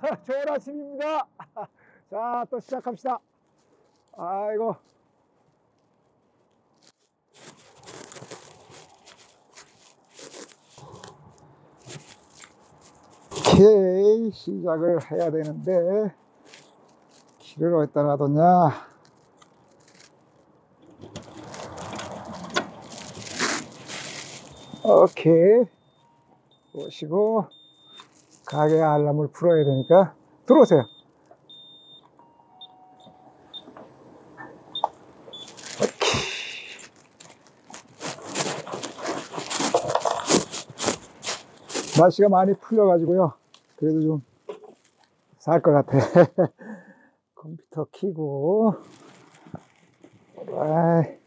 좋은 아침입니다. 자, 또 시작합시다. 아이고. 오케이, 시작을 해야 되는데, 길을 어디다 놔뒀냐? 오케이. 보시고, 가게 알람을 풀어야 되니까, 들어오세요. 날씨가 많이 풀려가지고요. 그래도 좀 살 것 같아. 컴퓨터 켜고. 아이.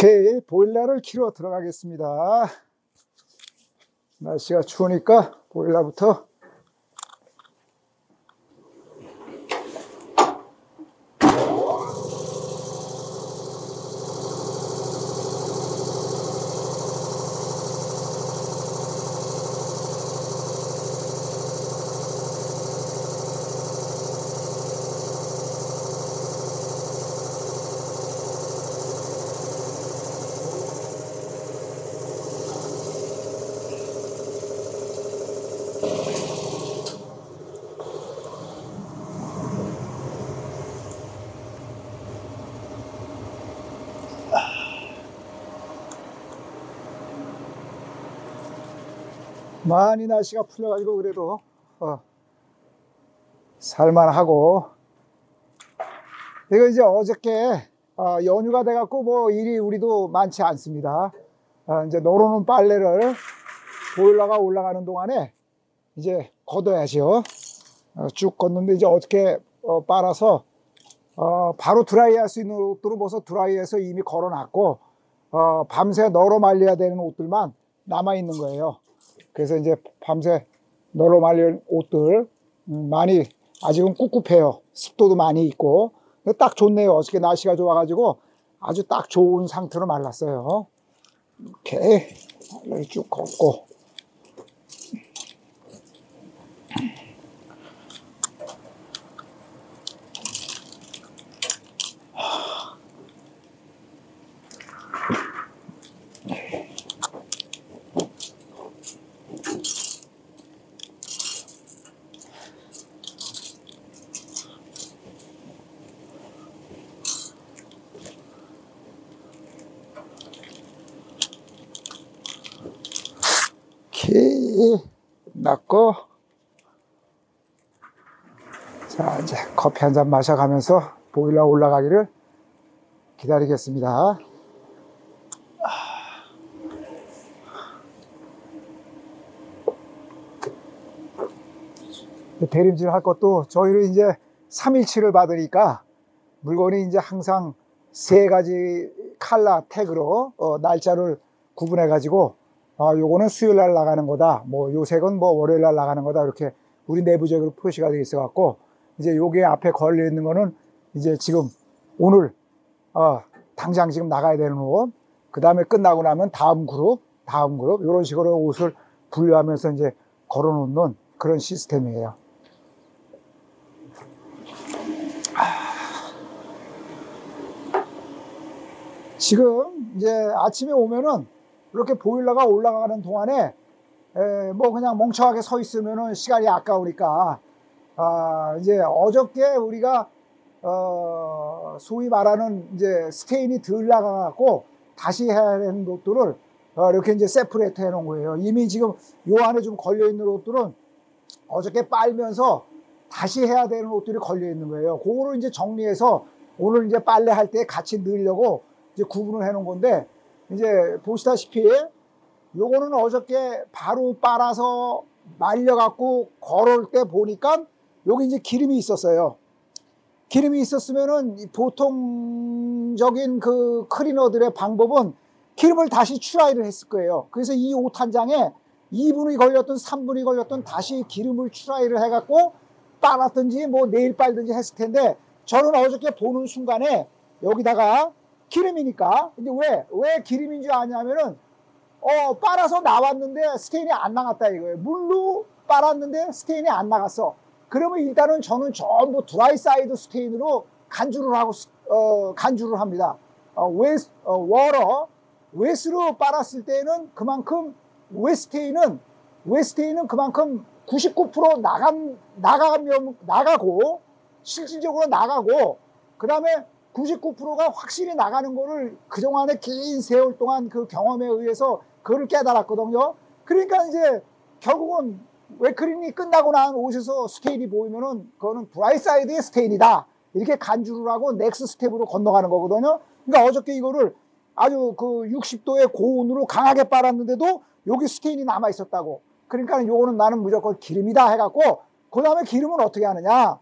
오케이, 보일러를 켜러 들어가겠습니다. 날씨가 추우니까 보일러부터. 많이 날씨가 풀려가지고 그래도 살만하고. 이거 이제 어저께 연휴가 돼갖고 뭐 일이 우리도 많지 않습니다. 이제 널어놓은 빨래를 보일러가 올라가는 동안에 이제 걷어야죠. 쭉 걷는데 이제 어떻게 빨아서 바로 드라이 할 수 있는 옷들은 벌써 드라이해서 이미 걸어놨고, 밤새 널어 말려야 되는 옷들만 남아 있는 거예요. 그래서 이제 밤새 널어 말린 옷들 많이 아직은 꿉꿉해요. 습도도 많이 있고. 근데 딱 좋네요. 어저께 날씨가 좋아가지고 아주 딱 좋은 상태로 말랐어요. 이렇게 빨래를 쭉 걷고. 끝났고, 자 이제 커피 한 잔 마셔가면서 보일러 올라가기를 기다리겠습니다. 대림질 할 것도 저희는 이제 3일치를 받으니까 물건이 이제 항상 3가지 칼라 택으로 날짜를 구분해 가지고 요거는 수요일 날 나가는 거다, 뭐 요 색은 뭐 월요일 날 나가는 거다, 이렇게 우리 내부적으로 표시가 되어 있어 갖고 이제 요게 앞에 걸려 있는 거는 이제 지금 오늘 당장 지금 나가야 되는 옷, 그 다음에 끝나고 나면 다음 그룹 이런 식으로 옷을 분류하면서 이제 걸어 놓는 그런 시스템이에요. 지금 이제 아침에 오면은 이렇게 보일러가 올라가는 동안에 뭐 그냥 멍청하게 서 있으면은 시간이 아까우니까 이제 어저께 우리가 소위 말하는 이제 스테인이 덜 나가갖고 다시 해야 되는 옷들을 이렇게 이제 세퍼레이트 해 놓은 거예요. 이미 지금 요 안에 좀 걸려 있는 옷들은 어저께 빨면서 다시 해야 되는 옷들이 걸려 있는 거예요. 그거를 이제 정리해서 오늘 이제 빨래할 때 같이 넣으려고 이제 구분을 해 놓은 건데, 이제 보시다시피 요거는 어저께 바로 빨아서 말려 갖고 걸을 때 보니까 여기 이제 기름이 있었어요. 기름이 있었으면은 보통적인 그 클리너들의 방법은 기름을 다시 추라이를 했을 거예요. 그래서 이 옷 한 장에 2분이 걸렸든 3분이 걸렸든 다시 기름을 추라이를 해갖고 빨았든지 뭐 내일 빨든지 했을 텐데, 저는 어저께 보는 순간에 여기다가 기름이니까, 근데 왜 기름인 줄 아냐면은 빨아서 나왔는데 스테인이 안 나갔다 이거예요. 물로 빨았는데 스테인이 안 나갔어. 그러면 일단은 저는 전부 드라이 사이드 스테인으로 간주를 하고 간주를 합니다. 웨스로 빨았을 때는 그만큼 웨스테인은 그만큼 99% 나가고 실질적으로 나가고, 그 다음에 99%가 확실히 나가는 거를 그동안의 긴 세월 동안 그 경험에 의해서 그걸 깨달았거든요. 그러니까 이제 결국은 웨크린이 끝나고 난 옷에서 스테인이 보이면은 그거는 드라이 사이드의 스테인이다, 이렇게 간주를 하고 넥스 스텝으로 건너가는 거거든요. 그러니까 어저께 이거를 아주 그 60도의 고온으로 강하게 빨았는데도 여기 스테인이 남아 있었다고. 그러니까 요거는 나는 무조건 기름이다 해갖고, 그 다음에 기름은 어떻게 하느냐,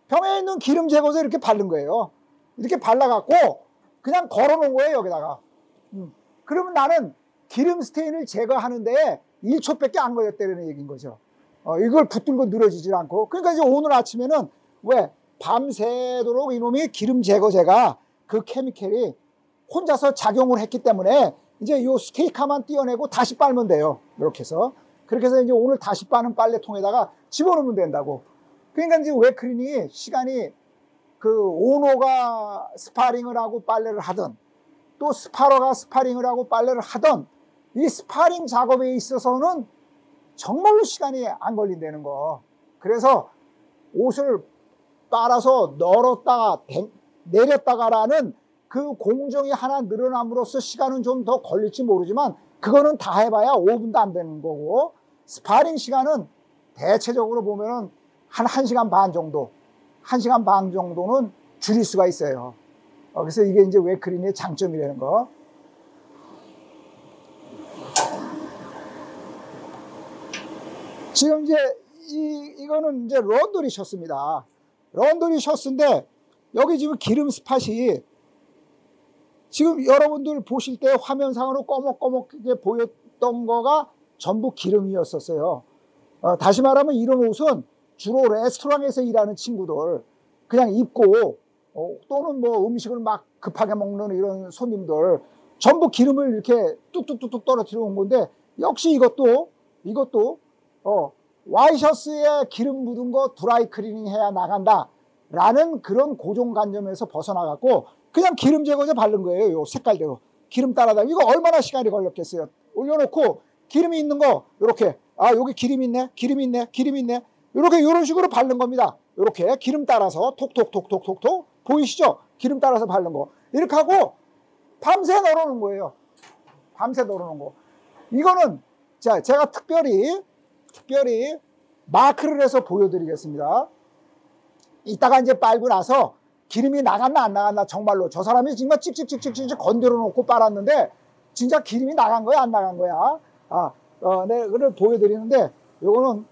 병에 있는 기름 제거제 이렇게 바른 거예요. 이렇게 발라갖고 그냥 걸어놓은 거예요, 여기다가. 그러면 나는 기름 스테인을 제거하는데 1초밖에 안 걸렸다는 얘기인 거죠. 이걸 붙들고 늘어지질 않고. 그러니까 이제 오늘 아침에는 왜 밤새도록 이놈이 기름 제거제가 그 케미컬이 혼자서 작용을 했기 때문에 이제 요 스테이카만 띄어내고 다시 빨면 돼요. 이렇게 해서. 그렇게 해서 이제 오늘 다시 빠는 빨래통에다가 집어넣으면 된다고. 그러니까 이제 웨크린이 시간이 그 오너가 스파링을 하고 빨래를 하든 또 스파러가 스파링을 하고 빨래를 하든 이 스파링 작업에 있어서는 정말로 시간이 안 걸린다는 거. 그래서 옷을 빨아서 널었다가 내렸다가라는 그 공정이 하나 늘어남으로써 시간은 좀 더 걸릴지 모르지만 그거는 다 해봐야 5분도 안 되는 거고, 스파링 시간은 대체적으로 보면은 한 1시간 반 정도, 1시간 반 정도는 줄일 수가 있어요. 그래서 이게 이제 웨크린의 장점이라는 거. 지금 이제 이거는 이제 런더리 셔츠입니다. 런더리 셔츠인데 여기 지금 기름 스팟이 지금 여러분들 보실 때 화면상으로 꺼먹꺼먹하게 보였던 거가 전부 기름이었었어요. 다시 말하면 이런 옷은 주로 레스토랑에서 일하는 친구들, 그냥 입고 또는 뭐 음식을 막 급하게 먹는 이런 손님들 전부 기름을 이렇게 뚝뚝뚝뚝 떨어뜨려 온 건데, 역시 이것도 와이셔츠에 기름 묻은 거 드라이 클리닝 해야 나간다 라는 그런 고정관념에서 벗어나갖고 그냥 기름 제거제 바른 거예요. 요 색깔대로 기름 따라다. 이거 얼마나 시간이 걸렸겠어요. 올려놓고 기름이 있는 거 이렇게, 여기 기름 있네, 기름 있네, 기름 있네, 이렇게 이런 식으로 바른 겁니다. 이렇게 기름 따라서 톡톡톡톡톡톡 보이시죠? 기름 따라서 바른 거 이렇게 하고 밤새 널어놓은 거예요. 밤새 널어놓은 거. 이거는 자, 제가 특별히 마크를 해서 보여드리겠습니다. 이따가 이제 빨고 나서 기름이 나갔나 안 나갔나, 정말로 저 사람이 정말 찍찍찍찍찍 건드려 놓고 빨았는데 진짜 기름이 나간 거야 안 나간 거야. 네, 그걸 보여드리는데, 요거는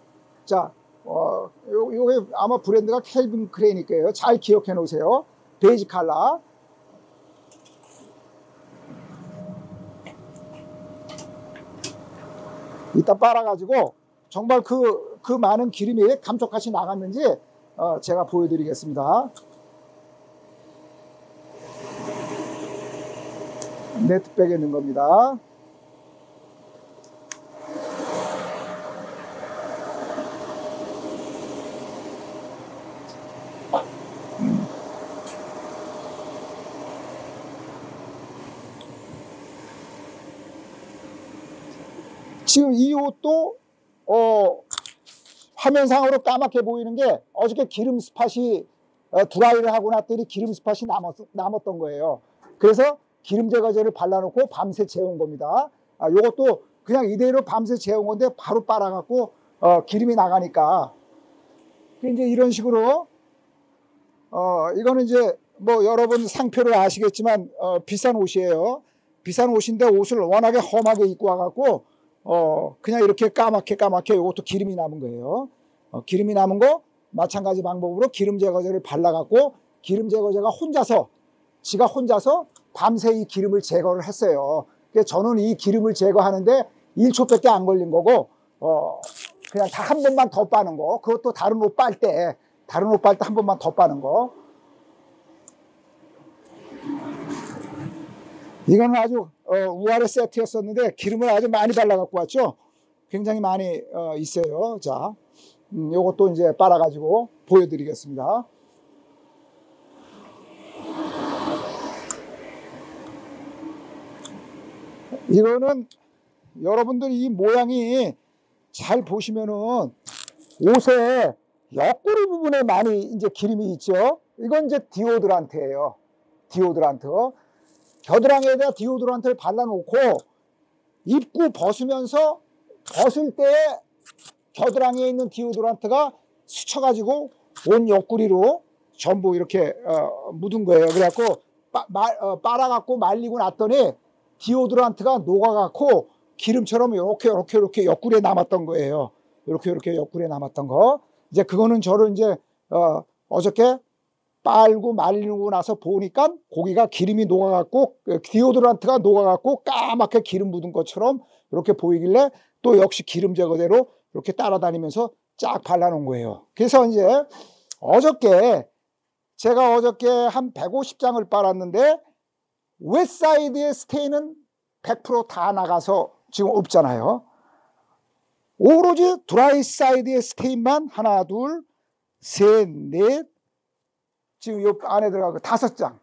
자, 요게 아마 브랜드가 캘빈 클레인일 거예요. 잘 기억해 놓으세요. 베이지 컬러. 이따 빨아가지고 정말 그 많은 기름이 감쪽같이 나갔는지 제가 보여드리겠습니다. 네트백에 넣은 겁니다. 지금 이 옷도 화면상으로 까맣게 보이는 게 어저께 기름 스팟이 드라이를 하고 났더니 기름 스팟이 남았던 거예요. 그래서 기름 제거제를 발라놓고 밤새 재운 겁니다. 요것도 그냥 이대로 밤새 재운 건데 바로 빨아갖고 기름이 나가니까. 이제 이런 식으로 이거는 이제 뭐 여러분 상표를 아시겠지만 비싼 옷이에요. 비싼 옷인데 옷을 워낙에 험하게 입고 와갖고 그냥 이렇게 까맣게 이것도 기름이 남은 거예요. 기름이 남은 거 마찬가지 방법으로 기름 제거제를 발라갖고 기름 제거제가 지가 혼자서 밤새 이 기름을 제거를 했어요. 그래서 저는 이 기름을 제거하는데 1초밖에 안 걸린 거고, 그냥 다 한 번만 더 빠는 거. 그것도 다른 옷 빨 때 한 번만 더 빠는 거. 이거는 아주 우아래 세트였었는데 기름을 아주 많이 발라갖고 왔죠. 굉장히 많이 있어요. 자, 요것도 이제 빨아가지고 보여드리겠습니다. 이거는 여러분들 이 모양이 잘 보시면은 옷에 옆구리 부분에 많이 이제 기름이 있죠. 이건 이제 디오드란트예요. 디오드란트. 겨드랑이에다 디오드란트를 발라놓고 입고 벗으면서 벗을 때 겨드랑이에 있는 디오드란트가 스쳐가지고 온 옆구리로 전부 이렇게 묻은 거예요. 그래갖고 빨아갖고 말리고 났더니 디오드란트가 녹아갖고 기름처럼 이렇게 옆구리에 남았던 거예요. 이렇게 옆구리에 남았던 거. 이제 그거는 저를 이제 어저께 빨고 말리고 나서 보니까 고기가 기름이 녹아갖고 디오드란트가 녹아갖고 까맣게 기름 묻은 것처럼 이렇게 보이길래 또 역시 기름 제거제로 이렇게 따라다니면서 쫙 발라놓은 거예요. 그래서 이제 제가 어저께 한 150장을 빨았는데 웨사이드의 스테인은 100% 다 나가서 지금 없잖아요. 오로지 드라이 사이드의 스테인만 하나, 둘, 셋, 넷, 지금 요 안에 들어가고 5장.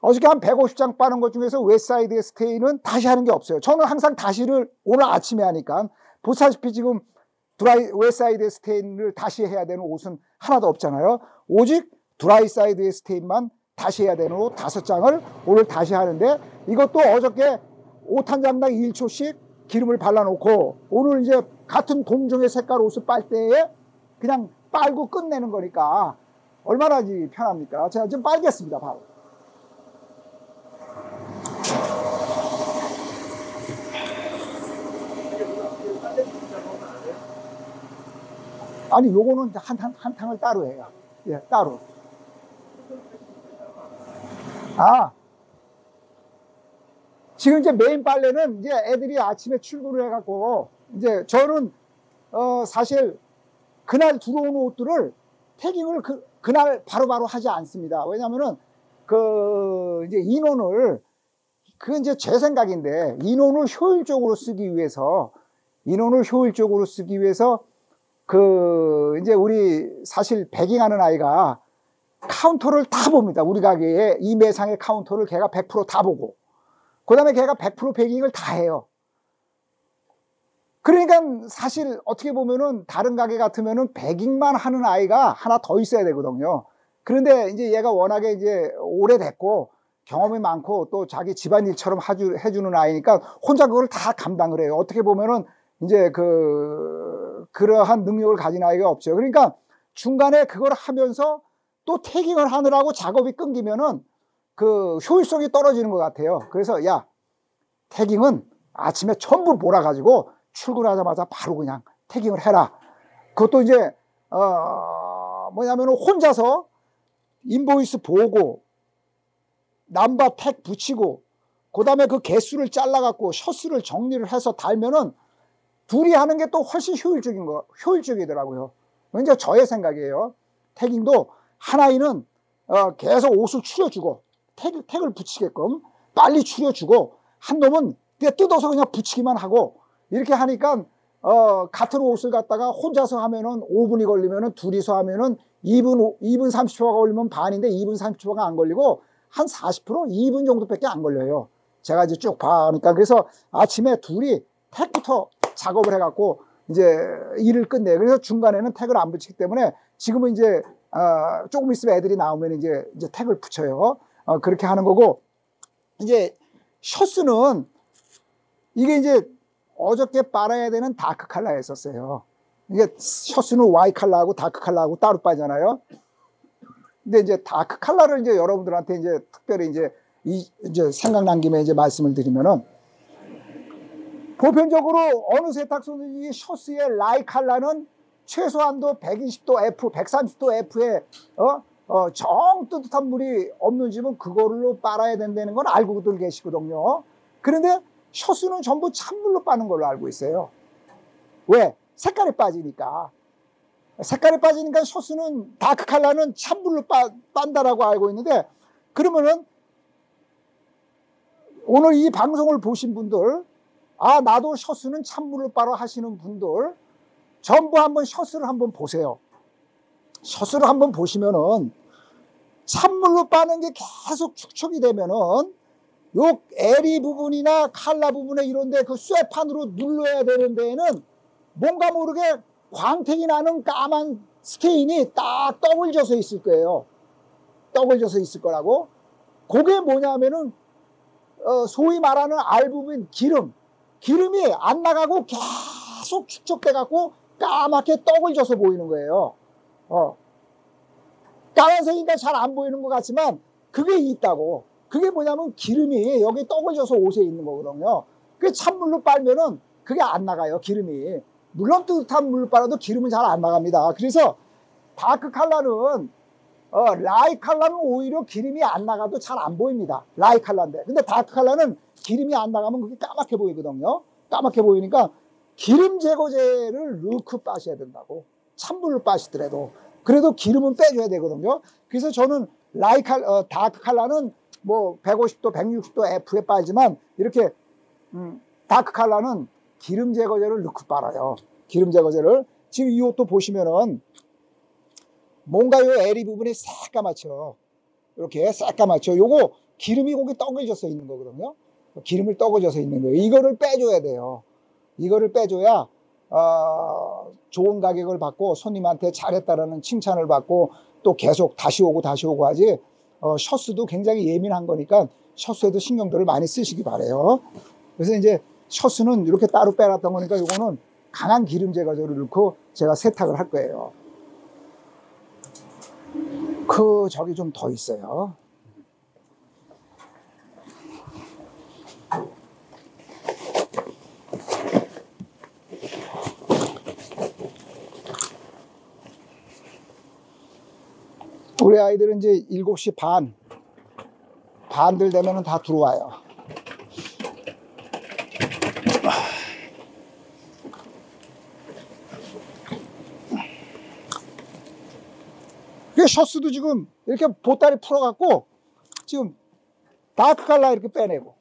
어저께 한 150장 빠는 것 중에서 웨사이드의 스테인은 다시 하는 게 없어요. 저는 항상 다시를 오늘 아침에 하니까 보시다시피 지금 웨사이드의 스테인을 다시 해야 되는 옷은 하나도 없잖아요. 오직 드라이 사이드의 스테인만 다시 해야 되는 옷 5장을 오늘 다시 하는데 이것도 어저께 옷 한 장당 1초씩 기름을 발라놓고 오늘 이제 같은 동종의 색깔 옷을 빨 때에 그냥 빨고 끝내는 거니까 얼마나 편합니까? 제가 좀 빨겠습니다. 바로. 아니 요거는 한 탕을 따로 해요. 예, 따로. 지금 이제 메인 빨래는 이제 애들이 아침에 출근을 해갖고 이제 저는 사실 그날 들어오는 옷들을 태깅을 그날 바로바로 하지 않습니다. 왜냐면은 이제 인원을 그건 이제 제 생각인데 인원을 효율적으로 쓰기 위해서 이제 우리 사실 배깅하는 아이가 카운터를 다 봅니다. 우리 가게에 이 매상의 카운터를 걔가 100% 다 보고 그 다음에 걔가 100% 배깅을 다 해요. 그러니까 사실 어떻게 보면은 다른 가게 같으면은 배깅만 하는 아이가 하나 더 있어야 되거든요. 그런데 이제 얘가 워낙에 이제 오래됐고 경험이 많고 또 자기 집안일처럼 해주는 아이니까 혼자 그걸 다 감당을 해요. 어떻게 보면은 이제 그러한 능력을 가진 아이가 없죠. 그러니까 중간에 그걸 하면서 또 태깅을 하느라고 작업이 끊기면은 효율성이 떨어지는 것 같아요. 그래서 야, 태깅은 아침에 전부 몰아가지고 출근하자마자 바로 그냥 태깅을 해라. 그것도 이제 뭐냐면 혼자서 인보이스 보고 남바 택 붙이고 그 다음에 그 개수를 잘라갖고 셔츠를 정리를 해서 달면은 둘이 하는 게 또 훨씬 효율적이더라고요. 이제 저의 생각이에요. 태깅도 한 아이는 계속 옷을 추려주고 택을 붙이게끔 빨리 추려주고 한 놈은 그냥 뜯어서 그냥 붙이기만 하고 이렇게 하니까 같은 옷을 갖다가 혼자서 하면은 5분이 걸리면은 둘이서 하면은 2분 30초가 걸리면 반인데 2분 30초가 안 걸리고 한 40% 2분 정도밖에 안 걸려요. 제가 이제 쭉 봐니까 그래서 아침에 둘이 택부터 작업을 해갖고 이제 일을 끝내. 그래서 중간에는 택을 안 붙이기 때문에 지금은 이제 조금 있으면 애들이 나오면 이제 택을 붙여요. 그렇게 하는 거고 이제 셔츠는 이게 이제 어저께 빨아야 되는 다크 컬러였었어요. 이게 셔츠는 와이 컬러하고 다크 컬러하고 따로 빠잖아요. 근데 이제 다크 컬러를 이제 여러분들한테 이제 특별히 이제 생각난 김에 이제 말씀을 드리면은 보편적으로 어느 세탁소든지 셔츠의 라이 컬러는 최소한도 120도 F, 130도 F에 정 뜨뜻한 물이 없는 집은 그걸로 빨아야 된다는 건 알고들 계시거든요. 그런데 셔츠는 전부 찬물로 빠는 걸로 알고 있어요. 왜? 색깔이 빠지니까. 색깔이 빠지니까 셔츠는 다크 컬러는 찬물로 빤다라고 알고 있는데, 그러면은 오늘 이 방송을 보신 분들, 아 나도 셔츠는 찬물로 빨아 하시는 분들 전부 한번 셔츠를 한번 보세요. 셔츠를 한번 보시면은 찬물로 빠는 게 계속 축척이 되면은 요 에리 부분이나 칼라 부분에 이런데 그 쇠판으로 눌러야 되는 데에는 뭔가 모르게 광택이 나는 까만 스테인이 딱 떡을 져서 있을 거예요. 떡을 져서 있을 거라고. 그게 뭐냐면은 소위 말하는 알 부분 기름이 안 나가고 계속 축적돼 갖고 까맣게 떡을 져서 보이는 거예요. 까만색이니까 잘 안 보이는 것 같지만 그게 있다고. 그게 뭐냐면 기름이 여기 떡을 져서 옷에 있는 거거든요. 그 찬물로 빨면은 그게 안 나가요, 기름이. 물론 뜨뜻한 물로 빨아도 기름은 잘 안 나갑니다. 그래서 다크 컬러는 라이 컬러는 오히려 기름이 안 나가도 잘 안 보입니다. 라이 컬러인데. 근데 다크 컬러는 기름이 안 나가면 그게 까맣게 보이거든요. 까맣게 보이니까 기름 제거제를 넣고 빠셔야 된다고. 찬물로 빠시더라도. 그래도 기름은 빼줘야 되거든요. 그래서 저는 다크 컬러는 뭐 150도, 160도 F에 빠지만 이렇게 다크 컬러는 기름 제거제를 넣고 빨아요. 기름 제거제를. 지금 이 옷도 보시면은 뭔가 요 에리 부분이 새까맣죠. 이렇게 새까맣죠. 요거 기름이 거기 떡어져서 있는 거거든요. 기름을 떡어져서 있는 거예요. 이거를 빼줘야 돼요. 이거를 빼줘야 좋은 가격을 받고 손님한테 잘했다라는 칭찬을 받고 또 계속 다시 오고 하지. 셔츠도 굉장히 예민한 거니까 셔츠에도 신경들을 많이 쓰시기 바래요. 그래서 이제 셔츠는 이렇게 따로 빼놨던 거니까 이거는 강한 기름 제거제를 넣고 제가 세탁을 할 거예요. 저기 좀 더 있어요. 우리 아이들은 이제 7시 반들 되면 다 들어와요. 셔츠도 지금 이렇게 보따리 풀어갖고 지금 다크 컬러 이렇게 빼내고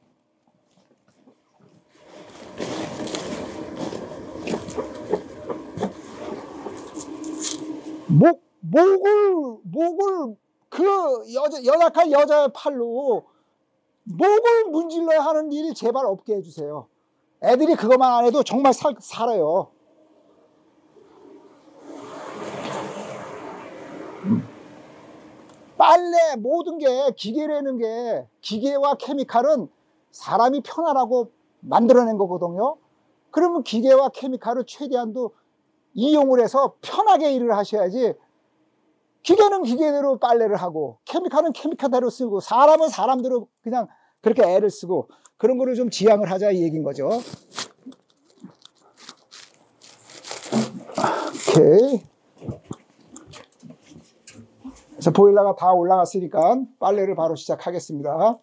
목을 그 연약한 여자의 팔로 목을 문질러야 하는 일 제발 없게 해주세요. 애들이 그것만 안 해도 정말 살아요. 빨래 모든 게 기계라는 게 기계와 케미칼은 사람이 편하라고 만들어낸 거거든요. 그러면 기계와 케미칼을 최대한도 이용을 해서 편하게 일을 하셔야지 기계는 기계대로 빨래를 하고 케미칼은 케미칼대로 쓰고 사람은 사람대로 그냥 그렇게 애를 쓰고 그런 거를 좀 지양을 하자 이 얘기인 거죠. 오케이. 그래서 보일러가 다 올라갔으니까 빨래를 바로 시작하겠습니다.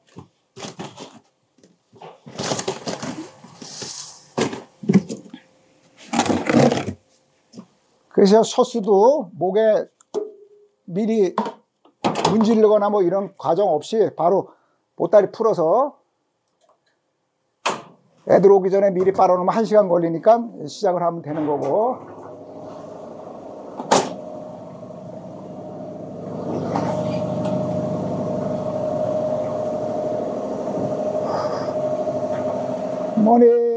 그래서 셔츠도 목에 미리 문지르거나 뭐 이런 과정 없이 바로 보따리 풀어서 애들 오기 전에 미리 빨아놓으면 1시간 걸리니까 시작을 하면 되는 거고. 모닝.